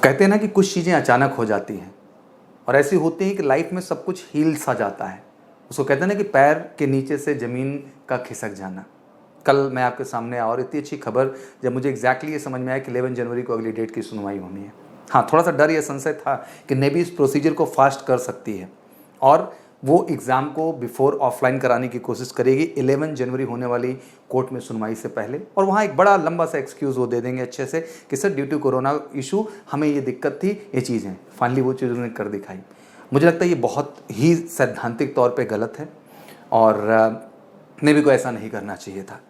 कहते हैं ना कि कुछ चीज़ें अचानक हो जाती हैं और ऐसी होती हैं कि लाइफ में सब कुछ हील सा जाता है। उसको कहते हैं ना कि पैर के नीचे से ज़मीन का खिसक जाना। कल मैं आपके सामने आया और इतनी अच्छी खबर जब मुझे एग्जैक्टली ये समझ में आया कि 11 जनवरी को अगली डेट की सुनवाई होनी है। हाँ, थोड़ा सा डर या संशय था कि नेवी इस प्रोसीजर को फास्ट कर सकती है और वो एग्ज़ाम को बिफोर ऑफलाइन कराने की कोशिश करेगी 11 जनवरी होने वाली कोर्ट में सुनवाई से पहले। और वहाँ एक बड़ा लंबा सा एक्सक्यूज़ वो दे देंगे अच्छे से कि sir due to corona issue हमें ये दिक्कत थी, ये चीज़ें फाइनली वो चीज़ उन्होंने कर दिखाई। मुझे लगता है ये बहुत ही सैद्धांतिक तौर पे गलत है और नेवी को ऐसा नहीं करना चाहिए था।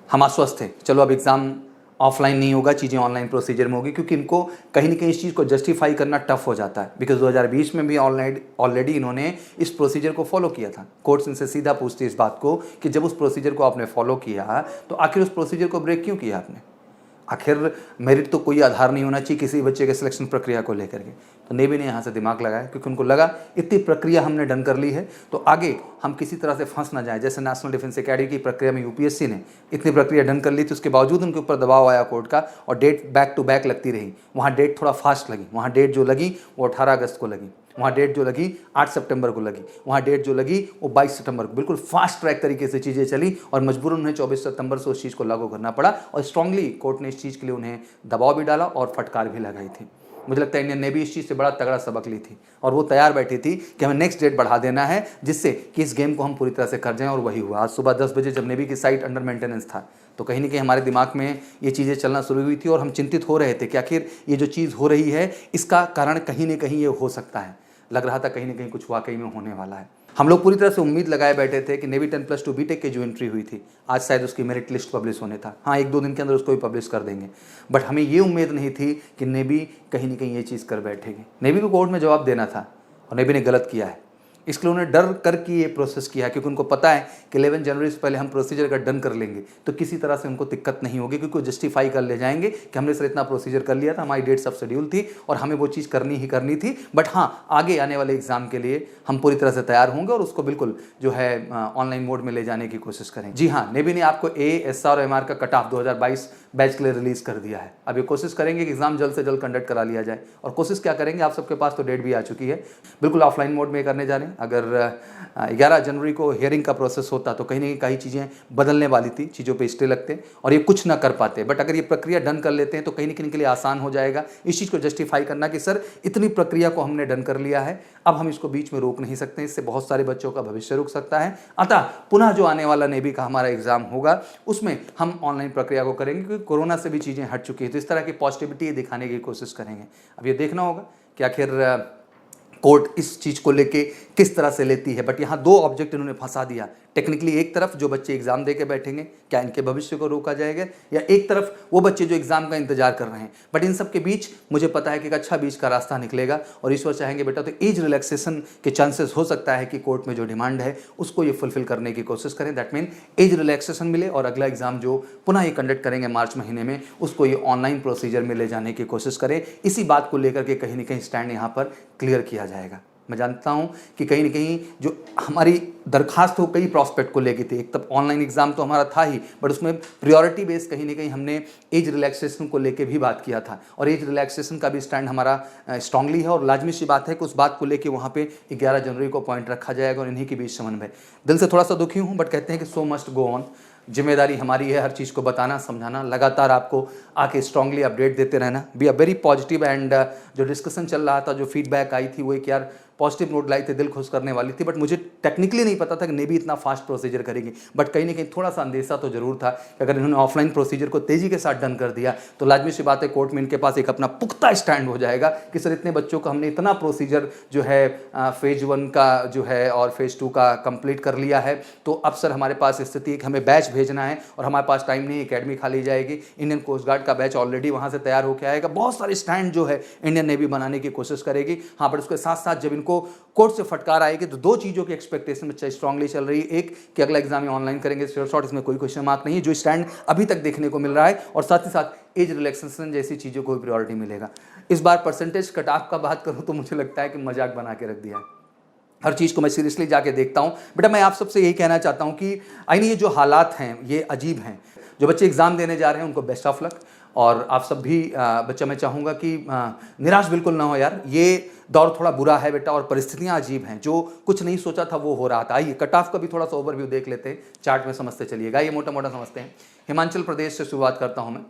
हम आश्वस्त थे, चलो अब एग्ज़ाम ऑफलाइन नहीं होगा, चीज़ें ऑनलाइन प्रोसीजर में होगी, क्योंकि इनको कहीं ना कहीं इस चीज़ को जस्टिफाई करना टफ हो जाता है। बिकॉज 2020 में भी ऑलरेडी इन्होंने इस प्रोसीजर को फॉलो किया था। कोर्ट्स इनसे सीधा पूछती है इस बात को कि जब उस प्रोसीजर को आपने फॉलो किया तो आखिर उस प्रोसीजर को ब्रेक क्यों किया आपने? आखिर मेरिट तो कोई आधार नहीं होना चाहिए किसी बच्चे के सिलेक्शन प्रक्रिया को लेकर के। तो नेवी ने यहाँ से दिमाग लगाया, क्योंकि उनको लगा इतनी प्रक्रिया हमने डन कर ली है तो आगे हम किसी तरह से फंस ना जाए। जैसे नेशनल डिफेंस एकेडमी की प्रक्रिया में यूपीएससी ने इतनी प्रक्रिया डन कर ली थी, उसके बावजूद उनके ऊपर दबाव आया कोर्ट का और डेट बैक टू बैक लगती रही। वहाँ डेट थोड़ा फास्ट लगी, वहाँ डेट जो लगी वो 18 अगस्त को लगी, वहाँ डेट जो लगी 8 सितंबर को लगी, वहाँ डेट जो लगी वो 22 सितंबर को। बिल्कुल फास्ट ट्रैक तरीके से चीज़ें चली और मजबूरन उन्हें 24 सितंबर से उस चीज़ को लागू करना पड़ा और स्ट्रांगली कोर्ट ने इस चीज़ के लिए उन्हें दबाव भी डाला और फटकार भी लगाई थी। मुझे लगता है इंडियन नेवी इस चीज़ से बड़ा तगड़ा सबक ली थी और वो तैयार बैठी थी कि हमें नेक्स्ट डेट बढ़ा देना है जिससे कि इस गेम को हम पूरी तरह से कर जाएं। और वही हुआ। आज सुबह 10 बजे जब नेवी की साइट अंडर मेंटेनेंस था तो कहीं ना कहीं हमारे दिमाग में ये चीज़ें चलना शुरू हुई थी और हम चिंतित हो रहे थे कि आखिर ये जो चीज़ हो रही है इसका कारण कहीं ना कहीं ये हो सकता है। लग रहा था कहीं ना कहीं कुछ वाकई में होने वाला है। हम लोग पूरी तरह से उम्मीद लगाए बैठे थे कि नेवी 10+2 बीटेक की जो एंट्री हुई थी आज शायद उसकी मेरिट लिस्ट पब्लिश होने था। हाँ, 1-2 दिन के अंदर उसको भी पब्लिश कर देंगे, बट हमें ये उम्मीद नहीं थी कि नेवी कहीं ना कहीं ये चीज़ कर बैठेगी। नेवी को कोर्ट में जवाब देना था और नेवी ने गलत किया है। इसके लिए उन्होंने डर करके ये प्रोसेस किया है, क्योंकि उनको पता है कि 11 जनवरी से पहले हम प्रोसीजर का डन कर लेंगे तो किसी तरह से उनको दिक्कत नहीं होगी, क्योंकि वो जस्टिफाई कर ले जाएंगे कि हमने सर इतना प्रोसीजर कर लिया था, हमारी डेट सब शेड्यूल थी और हमें वो चीज़ करनी ही करनी थी। बट हाँ, आगे आने वाले एग्जाम के लिए हम पूरी तरह से तैयार होंगे और उसको बिल्कुल जो है ऑनलाइन मोड में ले जाने की कोशिश करेंगे। जी हाँ, नेवी ने आपको ASR और MR का कट ऑफ 2022 बैच के लिए रिलीज कर दिया है। अब ये कोशिश करेंगे कि एग्जाम जल्द से जल्द कंडक्ट करा लिया जाए और कोशिश क्या करेंगे, आप सबके पास तो डेट भी आ चुकी है, बिल्कुल ऑफलाइन मोड में करने जा रहे हैं। अगर 11 जनवरी को हियरिंग का प्रोसेस होता तो कहीं ना कहीं चीज़ें बदलने वाली थी, चीज़ों पे स्टे लगते और ये कुछ ना कर पाते। बट अगर ये प्रक्रिया डन कर लेते हैं तो कहीं ना कहीं के लिए आसान हो जाएगा इस चीज़ को जस्टिफाई करना कि सर इतनी प्रक्रिया को हमने डन कर लिया है, अब हम इसको बीच में रोक नहीं सकते, इससे बहुत सारे बच्चों का भविष्य रुक सकता है। अतः पुनः जो आने वाला नेवी का हमारा एग्जाम होगा उसमें हम ऑनलाइन प्रक्रिया को करेंगे, क्योंकि कोरोना से भी चीज़ें हट चुकी है। तो इस तरह की पॉजिटिविटी दिखाने की कोशिश करेंगे। अब ये देखना होगा कि आखिर कोर्ट इस चीज़ को लेके किस तरह से लेती है। बट यहाँ 2 ऑब्जेक्ट इन्होंने फंसा दिया। टेक्निकली एक तरफ जो बच्चे एग्जाम दे के बैठेंगे, क्या इनके भविष्य को रोका जाएगा, या एक तरफ वो बच्चे जो एग्जाम का इंतजार कर रहे हैं। बट इन सब के बीच मुझे पता है कि एक अच्छा बीच का रास्ता निकलेगा और ईश्वर चाहेंगे बेटा तो एज रिलैक्सेशन के चांसेस हो सकता है कि कोर्ट में जो डिमांड है उसको ये फुलफिल करने की कोशिश करें। दैट मीन एज रिलैक्सेशन मिले और अगला एग्जाम जो पुनः ये कंडक्ट करेंगे मार्च महीने में उसको ये ऑनलाइन प्रोसीजर में ले जाने की कोशिश करें। इसी बात को लेकर के कहीं ना कहीं स्टैंड यहाँ पर क्लियर किया जाएगा। मैं जानता हूं कि कहीं ना कहीं जो हमारी दरखास्त हो कई प्रॉस्पेक्ट को लेके थी। एक तब ऑनलाइन एग्जाम तो हमारा था ही, बट उसमें प्रायोरिटी बेस कहीं ना कहीं हमने एज रिलैक्सेशन को लेके भी बात किया था और एज रिलैक्सेशन का भी स्टैंड हमारा स्ट्रांगली है और लाजमी सी बात है कि उस बात को लेके वहाँ पे 11 जनवरी को पॉइंट रखा जाएगा और इन्हीं के बीच समन्वय। दिल से थोड़ा सा दुखी हूँ, बट कहते हैं कि सो मस्ट गो ऑन। जिम्मेदारी हमारी है हर चीज़ को बताना, समझाना, लगातार आपको आके स्ट्रांगली अपडेट देते रहना। Be a very positive and जो डिस्कशन चल रहा था, जो फीडबैक आई थी वो एक यार पॉजिटिव नोट लाई थी, दिल खुश करने वाली थी। बट मुझे टेक्निकली नहीं पता था कि नेवी इतना फास्ट प्रोसीजर करेगी। बट कहीं ना कहीं थोड़ा सा अंदेशा तो जरूर था कि अगर इन्होंने ऑफलाइन प्रोसीजर को तेजी के साथ डन कर दिया तो लाजमी सी बात है कोर्ट में इनके पास एक अपना पुख्ता स्टैंड हो जाएगा कि सर इतने बच्चों का हमने इतना प्रोसीजर जो है फेज 1 का जो है और फेज 2 का कंप्लीट कर लिया है, तो अब सर हमारे पास स्थिति है कि हमें बैच भेजना है और हमारे पास टाइम नहीं, एकेडमी खाली जाएगी, इंडियन कोस्ट गार्ड का बैच ऑलरेडी वहाँ से तैयार होकर आएगा। बहुत सारे स्टैंड जो है इंडियन नेवी बनाने की कोशिश करेगी। हाँ, बट उसके साथ साथ जब इनको कोर्ट से फटकार आएगी तो 2 चीज़ों की एक्सपेक्टेशन में स्ट्रांगली चल रही है। एक कि अगला एग्जाम ऑनलाइन करेंगे, शॉर्ट, इसमें कोई क्वेश्चन मार्क नहीं है, जो स्टैंड अभी तक देखने को मिल रहा है, और साथ ही साथ एज रिलैक्सेशन जैसी चीज़ों को भी प्रायोरिटी मिलेगा। इस बार परसेंटेज कट ऑफ का बात करूँ तो मुझे लगता है कि मजाक बना के रख दिया है। हर चीज़ को मैं सीरियसली जाके देखता हूँ। बेटा मैं आप सबसे यही कहना चाहता हूँ कि ये जो हालात हैं ये अजीब हैं। जो बच्चे एग्जाम देने जा रहे हैं उनको बेस्ट ऑफ लक, और आप सब भी बच्चा मैं चाहूँगा कि निराश बिल्कुल ना हो यार। ये दौर थोड़ा बुरा है बेटा और परिस्थितियाँ अजीब हैं, जो कुछ नहीं सोचा था वो हो रहा था। आइए कट ऑफ का भी थोड़ा सा ओवरव्यू देख लेते हैं, चार्ट में समझते चलिएगा। ये मोटा मोटा समझते हैं। हिमाचल प्रदेश से शुरुआत करता हूँ मैं।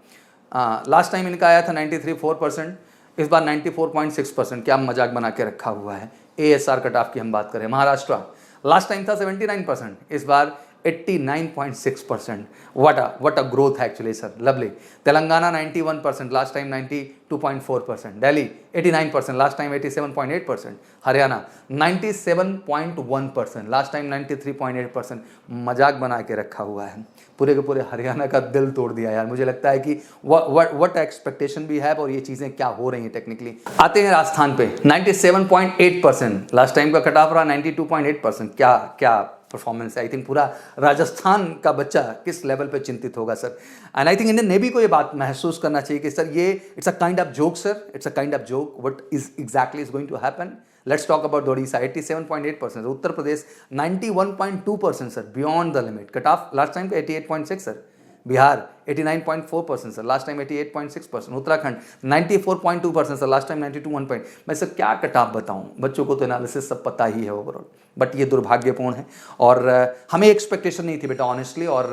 लास्ट टाइम इनका आया था 93.4%, इस बार 94.6%। क्या मजाक बना के रखा हुआ है। ASR कट ऑफ की हम बात करें, महाराष्ट्र लास्ट टाइम था 79%, इस बार 89.6%। what a growth actually sir, lovely. Telangana 91%, last time 92.4%. Delhi 89%, last time 87.8%. Haryana 97.1%, last time 93.8%. मजाक बना के रखा हुआ है, पूरे के पूरे हरियाणा का दिल तोड़ दिया यार। मुझे लगता है कि what एक्सपेक्टेशन भी है और ये चीज़ें क्या हो रही हैं टेक्निकली। आते हैं राजस्थान पे, 97.8%, लास्ट टाइम का कट ऑफ रहा 92.8%। क्या क्या परफॉर्मेंस है। आई थिंक पूरा राजस्थान का बच्चा किस लेवल पे चिंतित होगा sir. And I think Indian navy को ये बात महसूस करना चाहिए कि सर ये it's a kind of joke sir, it's a kind of joke. What is exactly is going to happen. Let's talk about Odisha 87.8%, Uttar Pradesh 91.2% sir, beyond the limit. Cut off last time का 88.6 sir. Bihar 89.4% sir, last time 88.6%। Uttarakhand 94.2% sir, last time 92.1। मैं sir क्या cut off बताऊं, बच्चों को तो analysis सब पता ही है ओवरऑल, बट ये दुर्भाग्यपूर्ण है और हमें एक्सपेक्टेशन नहीं थी बेटा ऑनेस्टली। और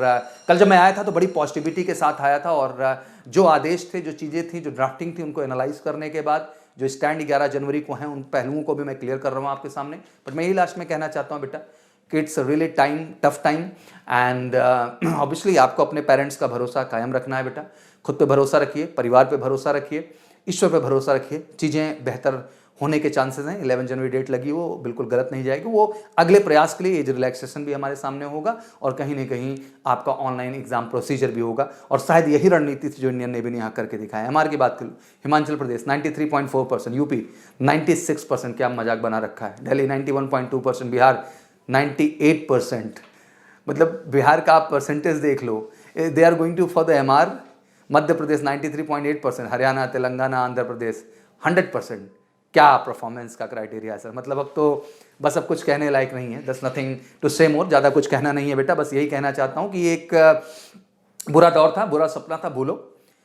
कल जब मैं आया था तो बड़ी पॉजिटिविटी के साथ आया था और जो आदेश थे, जो चीज़ें थी, जो ड्राफ्टिंग थी, उनको एनालाइज करने के बाद जो स्टैंड 11 जनवरी को हैं उन पहलुओं को भी मैं क्लियर कर रहा हूँ आपके सामने। बट मैं यही लास्ट में कहना चाहता हूँ बेटा कि it's really tough time and obviously आपको अपने पेरेंट्स का भरोसा कायम रखना है बेटा। खुद पे भरोसा रखिए, परिवार पे भरोसा रखिए, ईश्वर पे भरोसा रखिए। चीज़ें बेहतर होने के चांसेस हैं। 11 जनवरी डेट लगी, वो बिल्कुल गलत नहीं जाएगी। वो अगले प्रयास के लिए एज रिलैक्सेशन भी हमारे सामने होगा और कहीं ना कहीं आपका ऑनलाइन एग्जाम प्रोसीजर भी होगा और शायद यही रणनीति थी जो इंडियन नेवी ने यहाँ करके दिखाया है। एमआर की बात करूँ, हिमाचल प्रदेश 93.4%, यूपी 96%, क्या मजाक बना रखा है। दिल्ली 91.2%, बिहार 98%। मतलब बिहार का आप परसेंटेज देख लो, they are going to for the MR. Madhya Pradesh 93.8%, Haryana, Telangana, Andhra Pradesh 100%। क्या परफॉर्मेंस का क्राइटेरिया है सर। मतलब अब तो बस अब कुछ कहने लायक नहीं है। दस नथिंग टू से मोर, ज़्यादा कुछ कहना नहीं है बेटा। बस यही कहना चाहता हूँ कि एक बुरा दौर था, बुरा सपना था, भूलो।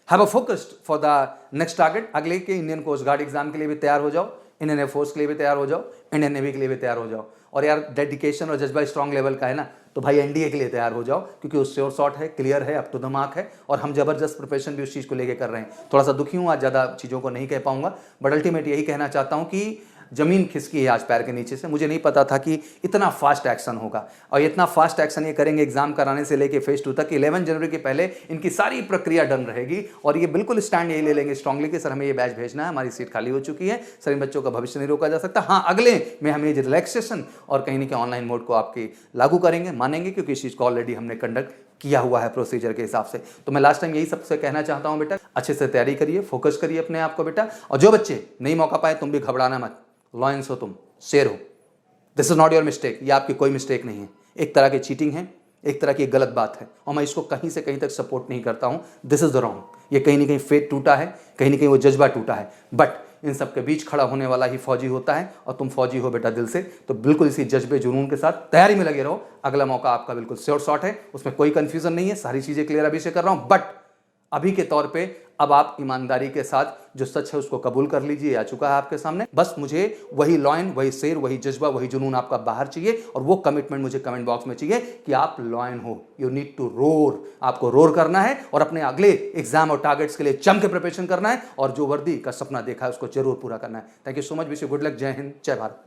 Have a focused for the next target. अगले के इंडियन कोस्ट गार्ड एग्जाम के लिए भी तैयार हो जाओ, इंडियन एयरफोर्स के लिए भी तैयार हो जाओ, इंडियन नेवी के लिए भी तैयार हो जाओ। और यार डेडिकेशन और जज्बा स्ट्रॉन्ग लेवल का है ना, तो भाई एनडीए के लिए तैयार हो जाओ, क्योंकि उससे और शॉर्ट है, क्लियर है, अप टू द मार्क है और हम जबरदस्त प्रिपरेशन भी उस चीज़ को लेके कर रहे हैं। थोड़ा सा दुखी हूँ आज, ज़्यादा चीज़ों को नहीं कह पाऊंगा, बट अल्टीमेट यही कहना चाहता हूँ कि ज़मीन खिसकी है आज पैर के नीचे से। मुझे नहीं पता था कि इतना फास्ट एक्शन होगा और इतना फास्ट एक्शन ये करेंगे एग्जाम कराने से लेके फेज 2 तक। 11 जनवरी के पहले इनकी सारी प्रक्रिया डन रहेगी और ये बिल्कुल स्टैंड यही ले लेंगे स्ट्रांगली कि सर हमें ये बैच भेजना है, हमारी सीट खाली हो चुकी है, सर इन बच्चों का भविष्य नहीं रोका जा सकता। हाँ, अगले में हम ये रिलैक्सेशन और कहीं ना कहीं ऑनलाइन मोड को आपके लागू करेंगे, मानेंगे, क्योंकि इस चीज़ को ऑलरेडी हमने कंडक्ट किया हुआ है प्रोसीजर के हिसाब से। तो मैं लास्ट टाइम यही सबसे कहना चाहता हूँ बेटा, अच्छे से तैयारी करिए, फोकस करिए अपने आप को बेटा। और जो बच्चे नहीं मौका पाए, तुम भी घबराना मत। लॉयंस हो तुम, शेर हो। This is not your mistake, ये आपकी कोई मिस्टेक नहीं है। एक तरह की चीटिंग है, एक तरह की गलत बात है और मैं इसको कहीं से कहीं तक सपोर्ट नहीं करता हूँ। This is the wrong. ये कहीं ना कहीं फेथ टूटा है, कहीं ना कहीं वो जज्बा टूटा है, बट इन सब के बीच खड़ा होने वाला ही फौजी होता है और तुम फौजी हो बेटा दिल से। तो बिल्कुल इसी जज्बे जुनून के साथ तैयारी में लगे रहो। अगला मौका आपका बिल्कुल श्योर शॉट है, उसमें कोई कंफ्यूजन नहीं है। सारी चीज़ें क्लियर अभी से कर रहा हूँ, बट अभी के तौर पे अब आप ईमानदारी के साथ जो सच है उसको कबूल कर लीजिए। आ चुका है आपके सामने। बस मुझे वही लॉयन, वही शेर, वही जज्बा, वही जुनून आपका बाहर चाहिए और वो कमिटमेंट मुझे कमेंट बॉक्स में चाहिए कि आप लॉयन हो। You need to roar. आपको रोर करना है और अपने अगले एग्जाम और टारगेट्स के लिए जम के प्रिपरेशन करना है और जो वर्दी का सपना देखा है उसको जरूर पूरा करना है। Thank you so much. Wish you good luck. जय हिंद, जय भारत।